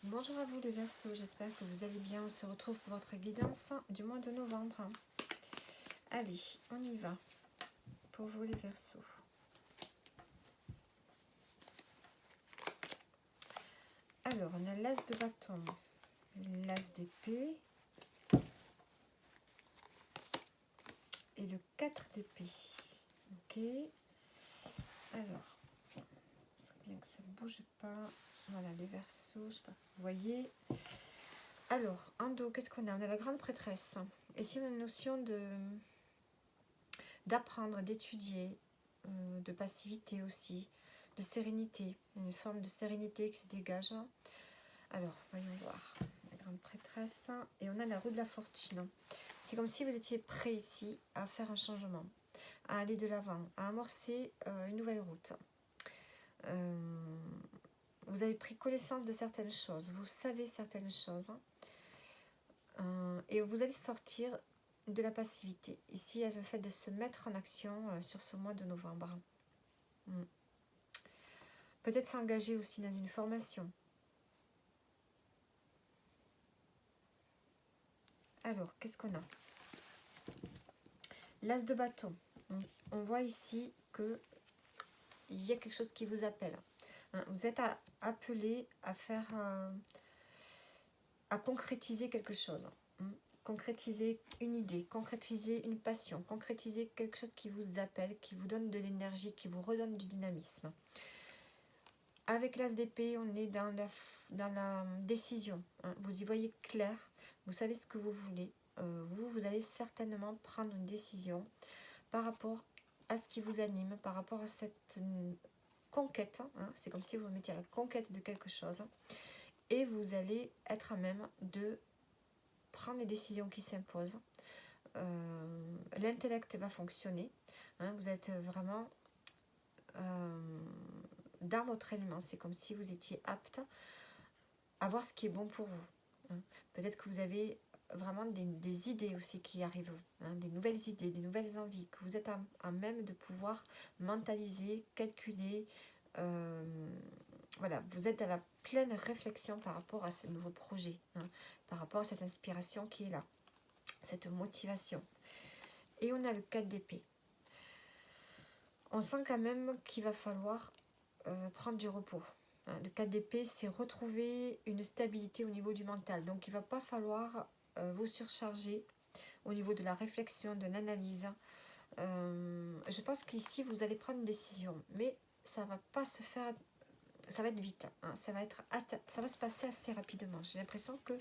Bonjour à vous les Verseaux, j'espère que vous allez bien. On se retrouve pour votre guidance du mois de novembre. Allez, on y va pour vous les Verseaux. Alors, on a l'as de bâton, l'as d'épée et le 4 d'épée. Ok. Alors, c'est bien que ça ne bouge pas. Voilà les Verseaux, je ne sais pas, vous voyez. Alors, en dos, qu'est-ce qu'on a? On a la grande prêtresse. Ici, on a une notion d'apprendre, d'étudier, de passivité aussi, de sérénité. Une forme de sérénité qui se dégage. Alors, voyons voir. La grande prêtresse. Et on a la roue de la fortune. C'est comme si vous étiez prêt ici à faire un changement, à aller de l'avant, à amorcer une nouvelle route. Vous avez pris connaissance de certaines choses, vous savez certaines choses. Et vous allez sortir de la passivité. Ici, il y a le fait de se mettre en action sur ce mois de novembre. Peut-être s'engager aussi dans une formation. Alors, qu'est-ce qu'on a? L'as de bâton. On voit ici qu'il y a quelque chose qui vous appelle. Vous êtes appelé à faire, à concrétiser quelque chose. Concrétiser une idée, concrétiser une passion, concrétiser quelque chose qui vous appelle, qui vous donne de l'énergie, qui vous redonne du dynamisme. Avec l'as d'épée, on est dans la décision. Vous y voyez clair, vous savez ce que vous voulez. Vous allez certainement prendre une décision par rapport à ce qui vous anime, par rapport à cette conquête. C'est comme si vous vous mettiez à la conquête de quelque chose. Et vous allez être à même de prendre les décisions qui s'imposent. L'intellect va fonctionner. Vous êtes vraiment dans votre élément. C'est comme si vous étiez apte à voir ce qui est bon pour vous. Peut-être que vous avez vraiment des idées aussi qui arrivent, des nouvelles idées, des nouvelles envies, que vous êtes à même de pouvoir mentaliser, calculer. Voilà, vous êtes à la pleine réflexion par rapport à ce nouveau projet, par rapport à cette inspiration qui est là, cette motivation. Et on a le 4 d'épée. On sent quand même qu'il va falloir prendre du repos. Le 4 d'épée, c'est retrouver une stabilité au niveau du mental. Donc, il ne va pas falloir vous surcharger au niveau de la réflexion, de l'analyse. Je pense qu'ici, vous allez prendre une décision. Mais ça ne va pas se faire... Ça va être vite. Ça va se passer assez rapidement. J'ai l'impression que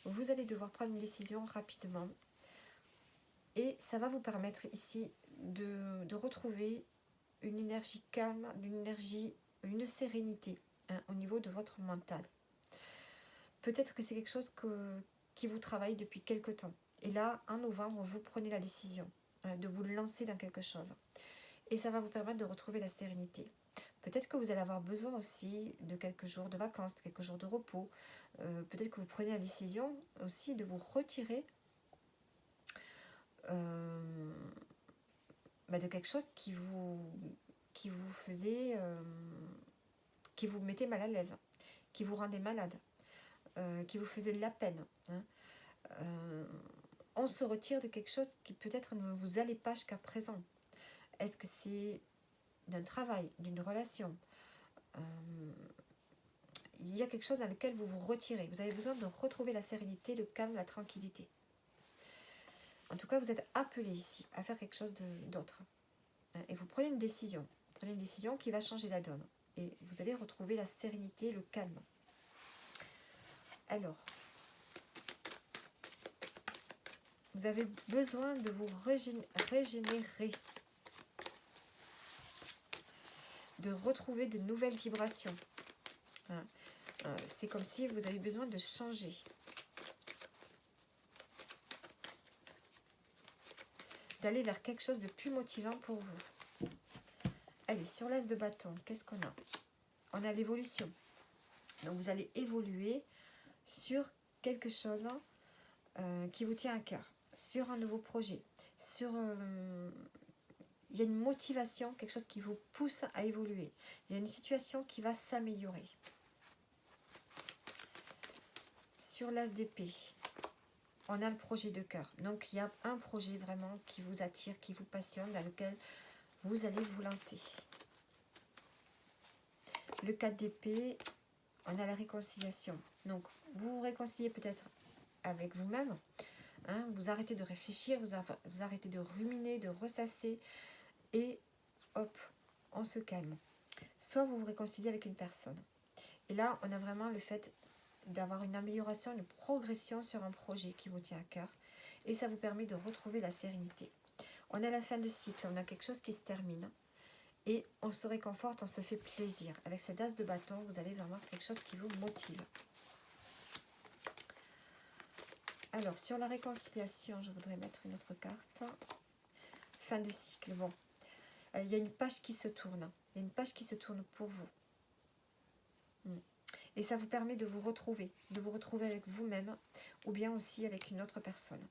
vous allez devoir prendre une décision rapidement. Et ça va vous permettre ici de retrouver une énergie calme, une sérénité au niveau de votre mental. Peut-être que c'est quelque chose qui vous travaille depuis quelque temps. Et là, en novembre, vous prenez la décision de vous lancer dans quelque chose. Et ça va vous permettre de retrouver la sérénité. Peut-être que vous allez avoir besoin aussi de quelques jours de vacances, de quelques jours de repos. Peut-être que vous prenez la décision aussi de vous retirer de quelque chose qui vous faisait... qui vous mettait mal à l'aise, qui vous rendait malade, qui vous faisait de la peine. On se retire de quelque chose qui peut-être ne vous allait pas jusqu'à présent. Est-ce que c'est d'un travail, d'une relation? Il y a quelque chose dans lequel vous vous retirez. Vous avez besoin de retrouver la sérénité, le calme, la tranquillité. En tout cas, vous êtes appelé ici à faire quelque chose d'autre. Et vous prenez une décision. Vous prenez une décision qui va changer la donne. Et vous allez retrouver la sérénité, le calme. Alors, vous avez besoin de vous régénérer, de retrouver de nouvelles vibrations. C'est comme si vous avez besoin de changer. D'aller vers quelque chose de plus motivant pour vous. Allez, sur l'as de bâton, qu'est-ce qu'on a? On a l'évolution. Donc, vous allez évoluer sur quelque chose qui vous tient à cœur, sur un nouveau projet, il y a une motivation, quelque chose qui vous pousse à évoluer. Il y a une situation qui va s'améliorer. sur l'as d'épée, on a le projet de cœur. Donc, il y a un projet vraiment qui vous attire, qui vous passionne, dans lequel vous allez vous lancer. Le 4 d'épée, on a la réconciliation. Donc, vous vous réconciliez peut-être avec vous-même. Hein, vous arrêtez de réfléchir, vous arrêtez de ruminer, de ressasser. Et hop, on se calme. Soit vous vous réconciliez avec une personne. Et là, on a vraiment le fait d'avoir une amélioration, une progression sur un projet qui vous tient à cœur. Et ça vous permet de retrouver la sérénité. On a la fin de cycle, on a quelque chose qui se termine. Et on se réconforte, on se fait plaisir. Avec cette as de bâton, vous allez vraiment quelque chose qui vous motive. Alors, sur la réconciliation, je voudrais mettre une autre carte. Fin de cycle, bon. Il y a une page qui se tourne. Il y a une page qui se tourne pour vous. Et ça vous permet de vous retrouver avec vous-même ou bien aussi avec une autre personne.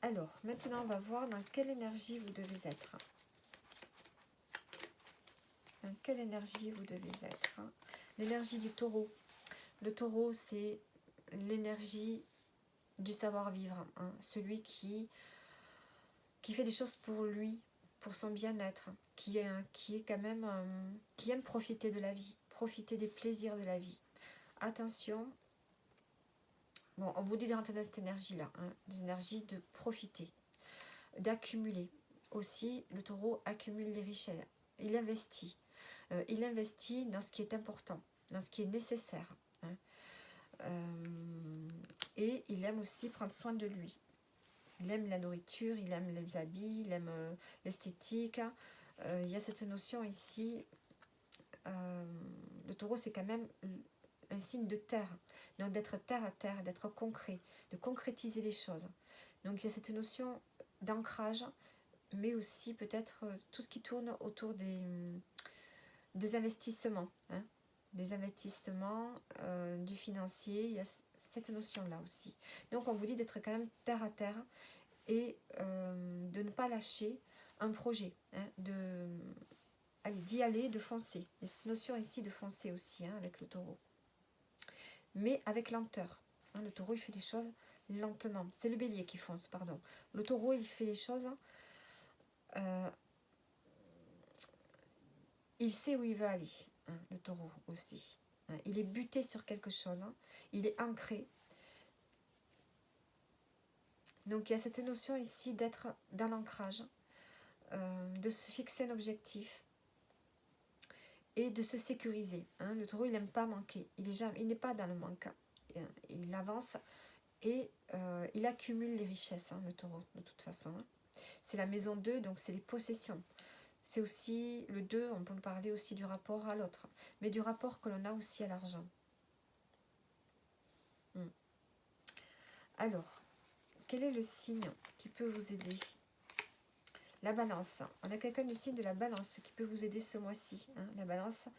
Alors, maintenant, on va voir dans quelle énergie vous devez être. Dans quelle énergie vous devez être. L'énergie du taureau. Le taureau, c'est l'énergie du savoir-vivre. Celui qui fait des choses pour lui, pour son bien-être, qui est quand même, qui aime profiter de la vie, profiter des plaisirs de la vie. Attention, bon, on vous dit de rentrer dans cette énergie-là, des énergies de profiter, d'accumuler. Aussi, le taureau accumule les richesses, il investit dans ce qui est important, dans ce qui est nécessaire. Et il aime aussi prendre soin de lui. Il aime la nourriture, il aime les habits, il aime l'esthétique. Il y a cette notion ici. Le taureau, c'est quand même un signe de terre. Donc d'être terre à terre, d'être concret, de concrétiser les choses. Donc il y a cette notion d'ancrage, mais aussi peut-être tout ce qui tourne autour des investissements. Des investissements, du financier, il y a cette notion-là aussi. Donc on vous dit d'être quand même terre à terre et de ne pas lâcher un projet, d'y aller, de foncer. Il y a cette notion ici de foncer aussi avec le taureau. Mais avec lenteur. Le taureau, il fait les choses lentement. C'est le bélier qui fonce, pardon. Le taureau, il fait les choses... il sait où il veut aller, le taureau aussi. Il est buté sur quelque chose. Il est ancré. Donc, il y a cette notion ici d'être dans l'ancrage, de se fixer un objectif et de se sécuriser. Le taureau, il n'aime pas manquer. Il n'est pas dans le manque. Il avance et il accumule les richesses, le taureau, de toute façon. C'est la maison 2, donc c'est les possessions. C'est aussi le 2, on peut parler aussi du rapport à l'autre, mais du rapport que l'on a aussi à l'argent. Alors, quel est le signe qui peut vous aider? La balance. On a quelqu'un du signe de la balance qui peut vous aider ce mois-ci. La balance,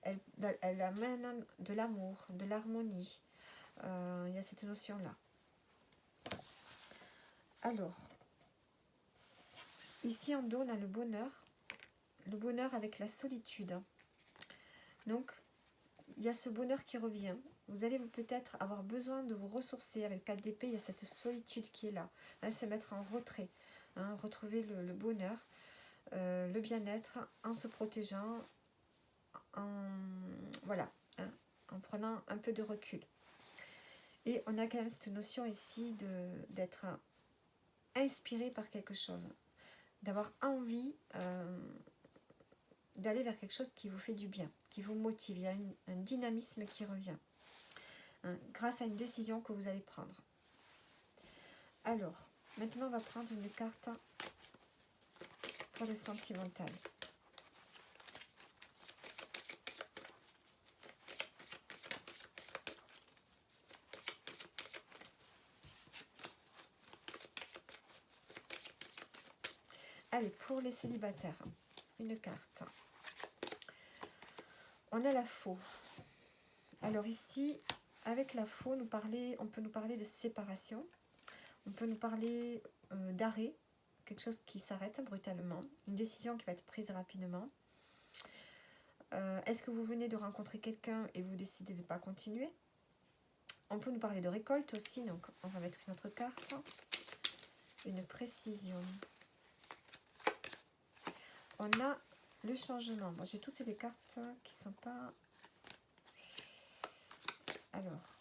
elle amène de l'amour, de l'harmonie. Il y a cette notion-là. Alors, ici en dos, on a le bonheur. Le bonheur avec la solitude. Donc, il y a ce bonheur qui revient. Vous allez peut-être avoir besoin de vous ressourcer. Avec le 4 d'épée, il y a cette solitude qui est là. Se mettre en retrait. Retrouver le bonheur, le bien-être en se protégeant, en prenant un peu de recul. Et on a quand même cette notion ici d'être inspiré par quelque chose. D'avoir envie... d'aller vers quelque chose qui vous fait du bien, qui vous motive. Il y a un dynamisme qui revient grâce à une décision que vous allez prendre. Alors, maintenant on va prendre une carte pour le sentimental. Allez, pour les célibataires, une carte. On a la faux. Alors ici, avec la faux, on peut nous parler de séparation. On peut nous parler d'arrêt, quelque chose qui s'arrête brutalement, une décision qui va être prise rapidement. Est-ce que vous venez de rencontrer quelqu'un et vous décidez de ne pas continuer? On peut nous parler de récolte aussi, donc on va mettre une autre carte. Une précision. On a le changement. Moi, j'ai toutes les cartes qui sont pas... Alors.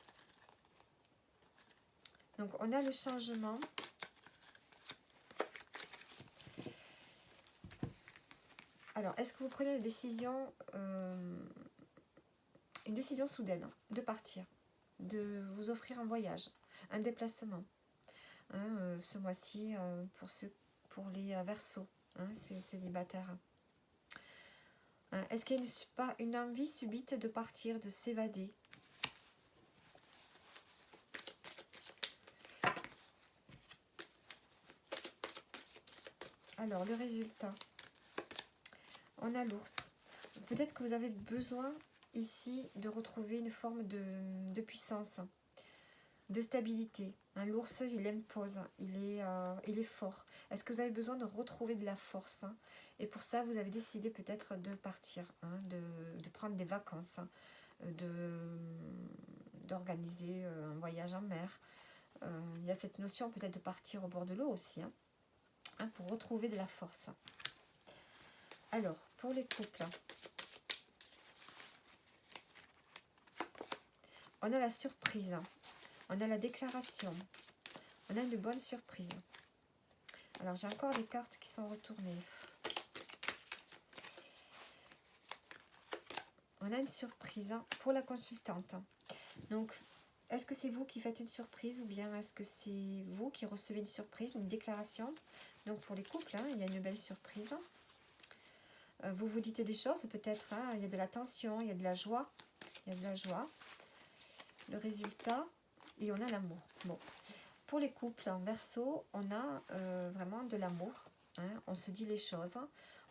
Donc, on a le changement. Alors, est-ce que vous prenez une décision soudaine de partir, de vous offrir un voyage, un déplacement, hein, ce mois-ci pour les Verseaux, hein, ces célibataires. Hein, est-ce qu'il n'y a pas une envie subite de partir, de s'évader? Alors, le résultat. On a l'ours. Peut-être que vous avez besoin ici de retrouver une forme de puissance, de stabilité. L'ours, il impose, il est fort. Est-ce que vous avez besoin de retrouver de la force, hein? Et pour ça, vous avez décidé peut-être de partir, hein, de prendre des vacances, hein, d'organiser un voyage en mer. Il y a cette notion peut-être de partir au bord de l'eau aussi, hein, pour retrouver de la force. Alors, pour les couples, on a la surprise, on a la déclaration, on a une bonne surprise. Alors, j'ai encore des cartes qui sont retournées. On a une surprise pour la consultante. Donc, est-ce que c'est vous qui faites une surprise ou bien est-ce que c'est vous qui recevez une surprise, une déclaration? Donc, pour les couples, hein, il y a une belle surprise. Vous vous dites des choses, peut-être, hein, il y a de la tension, il y a de la joie. Il y a de la joie. Le résultat, et on a l'amour. Bon, pour les couples en Verseau, on a vraiment de l'amour. Hein, on se dit les choses.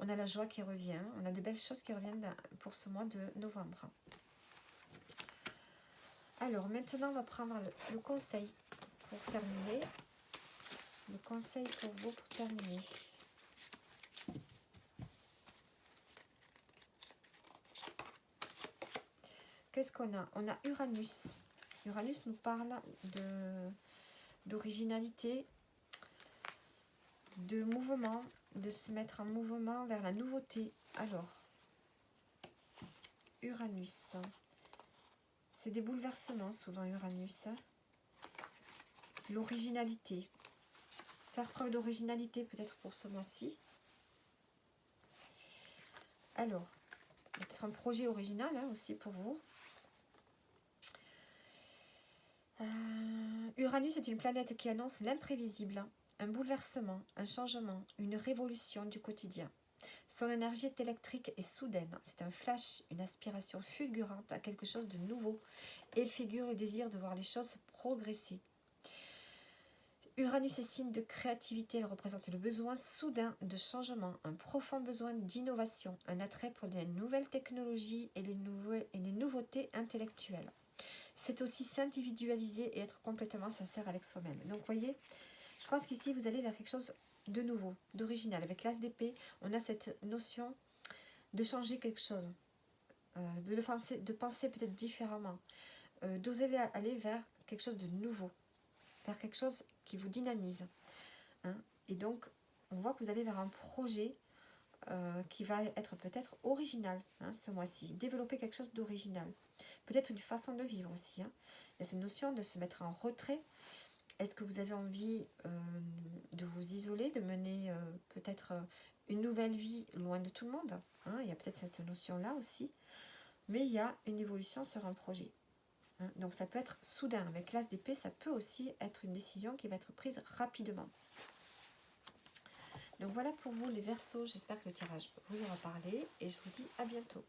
On a la joie qui revient. On a de belles choses qui reviennent pour ce mois de novembre. Alors, maintenant, on va prendre le conseil pour terminer. Le conseil pour vous pour terminer. Qu'est-ce qu'on a? On a Uranus. Uranus nous parle d'originalité, de mouvement, de se mettre en mouvement vers la nouveauté. Alors, Uranus, c'est des bouleversements souvent Uranus. C'est l'originalité. Faire preuve d'originalité peut-être pour ce mois-ci. Alors, peut-être un projet original hein, aussi pour vous. Uranus est une planète qui annonce l'imprévisible, un bouleversement, un changement, une révolution du quotidien. Son énergie est électrique et soudaine. C'est un flash, une aspiration fulgurante à quelque chose de nouveau. Et il figure le désir de voir les choses progresser. Uranus est signe de créativité. Elle représente le besoin soudain de changement, un profond besoin d'innovation, un attrait pour les nouvelles technologies et les nouveautés intellectuelles. C'est aussi s'individualiser et être complètement sincère avec soi-même. Donc, vous voyez, je pense qu'ici, vous allez vers quelque chose de nouveau, d'original. Avec l'as d'épée, on a cette notion de changer quelque chose, de penser peut-être différemment, d'oser aller vers quelque chose de nouveau, vers quelque chose qui vous dynamise. Hein. Et donc, on voit que vous allez vers un projet qui va être peut-être original hein, ce mois-ci. Développer quelque chose d'original. Peut-être une façon de vivre aussi. Hein. Il y a cette notion de se mettre en retrait. Est-ce que vous avez envie de vous isoler, de mener peut-être une nouvelle vie loin de tout le monde hein. Il y a peut-être cette notion-là aussi. Mais il y a une évolution sur un projet. Hein. Donc ça peut être soudain. Avec l'as d'épée, ça peut aussi être une décision qui va être prise rapidement. Donc voilà pour vous les Verseaux. J'espère que le tirage vous aura parlé et je vous dis à bientôt.